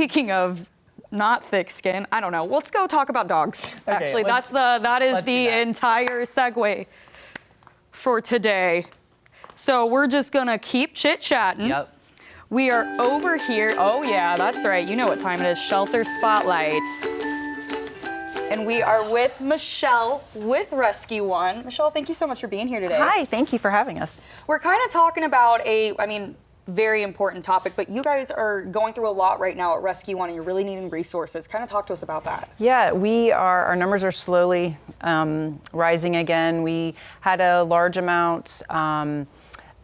speaking of not thick skin, I don't know. Let's go talk about dogs. Okay, Actually, that is the that. entire segue for today. So we're just gonna keep chit-chatting. Yep. We are over here. Oh yeah, that's right. You know what time it is. Shelter Spotlight. And we are with Michelle with Rescue One. Michelle, thank you so much for being here today. Hi, thank you for having us. We're kind of talking about very important topic, but you guys are going through a lot right now at Rescue One and you're really needing resources. Kind of talk to us about that. Yeah, our numbers are slowly rising again. We had a large amount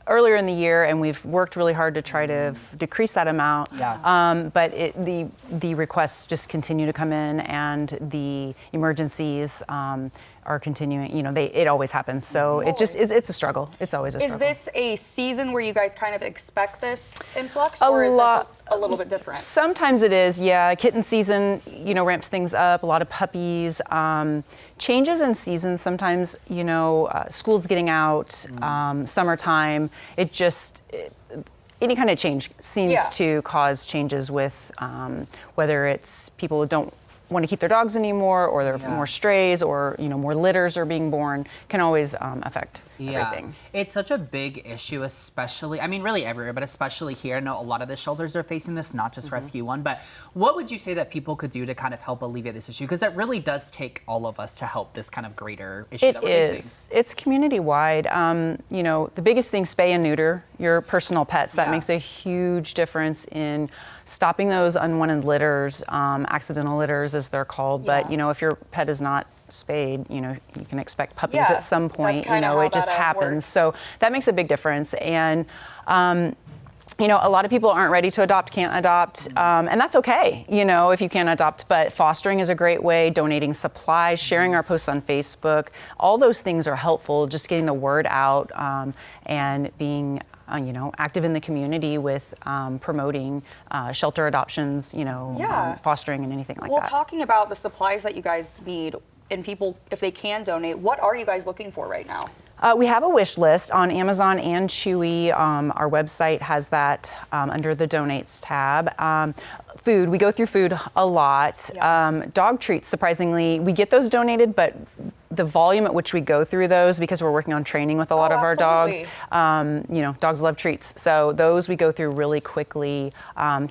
earlier in the year, and we've worked really hard to try to decrease that amount. Yeah. But the requests just continue to come in, and the emergencies are continuing. You know, it always happens. So it's a struggle. It's always a struggle. Is this a season where you guys kind of expect this influx, or is this a little bit different? Sometimes it is, yeah. Kitten season, ramps things up. A lot of puppies. Changes in season. Sometimes, school's getting out. Summertime. Any kind of change seems to cause changes with whether it's people who don't want to keep their dogs anymore, or there are more strays, or more litters are being born, can always affect everything. It's such a big issue, especially, really everywhere, but especially here. I know a lot of the shelters are facing this, not just Rescue One, but what would you say that people could do to kind of help alleviate this issue? Because that really does take all of us to help this kind of greater issue that we're facing. It's community-wide. The biggest thing, spay and neuter your personal pets. That makes a huge difference in stopping those unwanted litters, accidental litters as they're called. But if your pet is not spayed, you can expect puppies at some point. It just happens. Works. So that makes a big difference. And a lot of people aren't ready to adopt, can't adopt, and that's okay, if you can't adopt. But fostering is a great way, donating supplies, sharing our posts on Facebook. All those things are helpful, just getting the word out and being active in the community with promoting shelter adoptions, fostering and anything like that. Well, talking about the supplies that you guys need and people, if they can donate, what are you guys looking for right now? We have a wish list on Amazon and Chewy. Our website has that under the donates tab. Food, we go through food a lot. Dog treats, surprisingly, we get those donated, but the volume at which we go through those, because we're working on training with a lot of our dogs, dogs love treats. So those we go through really quickly.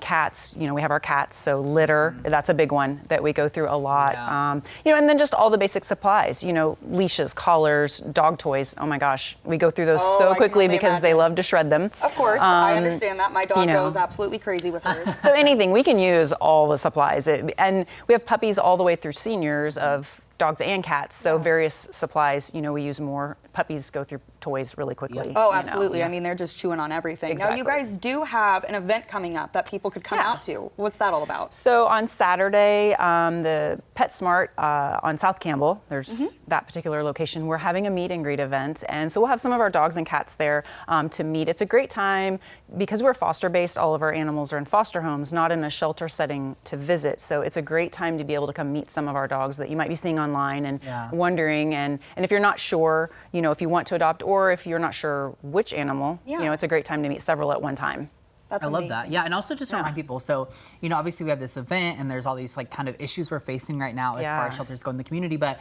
Cats, we have our cats, so litter, that's a big one that we go through a lot. And then just all the basic supplies, leashes, collars, dog toys. Oh my gosh, we go through those so quickly because they love to shred them. Of course, I understand that. My dog goes absolutely crazy with hers. So anything, we can use all the supplies. And we have puppies all the way through seniors of dogs and cats, so various supplies, we use more. Puppies go through toys really quickly. Oh, absolutely. They're just chewing on everything. Exactly. Now, you guys do have an event coming up that people could come out to. What's that all about? So on Saturday, the PetSmart on South Campbell, there's that particular location, we're having a meet and greet event. And so we'll have some of our dogs and cats there to meet. It's a great time because we're foster-based. All of our animals are in foster homes, not in a shelter setting to visit. So it's a great time to be able to come meet some of our dogs that you might be seeing online and wondering. And if you're not sure, if you want to adopt, or if you're not sure which animal, it's a great time to meet several at one time. That's I amazing. love that. Yeah, and also just to remind people, so, obviously we have this event and there's all these kind of issues we're facing right now as far as shelters go in the community, but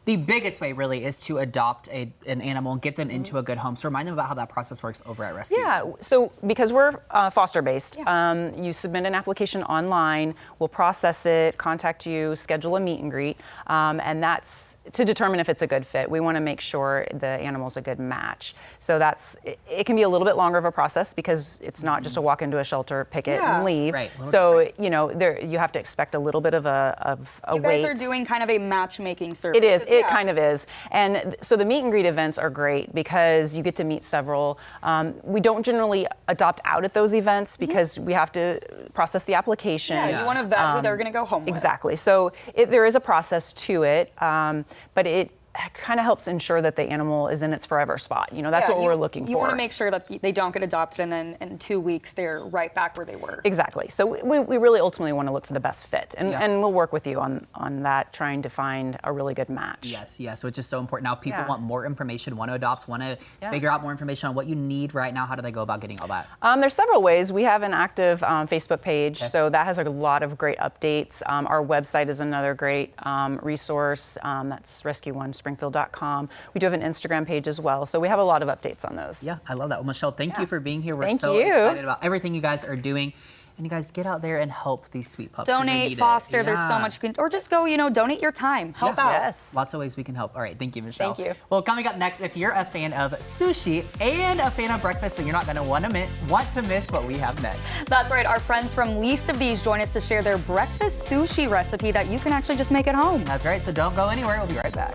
the biggest way really is to adopt an animal and get them into a good home. So remind them about how that process works over at Rescue. Yeah, so because we're foster-based, you submit an application online, we'll process it, contact you, schedule a meet and greet, and that's to determine if it's a good fit. We want to make sure the animal's a good match. So it can be a little bit longer of a process because it's not just to walk into a shelter, pick it, and leave. Right. So, you have to expect a little bit of a wait. You guys are doing kind of a matchmaking service. It is. It kind of is. And so the meet and greet events are great because you get to meet several. We don't generally adopt out at those events because we have to process the application. Yeah, you want to vet who they're going to go home with. Exactly. So there is a process to it, but kind of helps ensure that the animal is in its forever spot. You know, that's Yeah, what we're looking for. You want to make sure that they don't get adopted and then in 2 weeks they're right back where they were. Exactly. So we really ultimately want to look for the best fit, and, Yeah. and we'll work with you on that, trying to find a really good match. Yes, which is so important. Now, if people Yeah. want more information, want to adopt, want to Yeah. figure out more information on what you need right now, how do they go about getting all that? There's several ways. We have an active Facebook page, so that has a lot of great updates. Our website is another great resource. That's rescue1springfield.com. We do have an Instagram page as well, so we have a lot of updates on those. Yeah, I love that. Well, Michelle, thank you for being here. We're Thank so you. excited about everything you guys are doing. And you guys get out there and help these sweet pups. 'Cause they Donate, need foster. it. There's so Yeah. much you can, or just go, donate your time. Help out. Yes. Lots of ways we can help. All right, thank you, Michelle. Thank you. Well, coming up next, if you're a fan of sushi and a fan of breakfast, then you're not going to want to miss what we have next. That's right. Our friends from Least of These join us to share their breakfast sushi recipe that you can actually just make at home. That's right, so don't go anywhere. We'll be right back.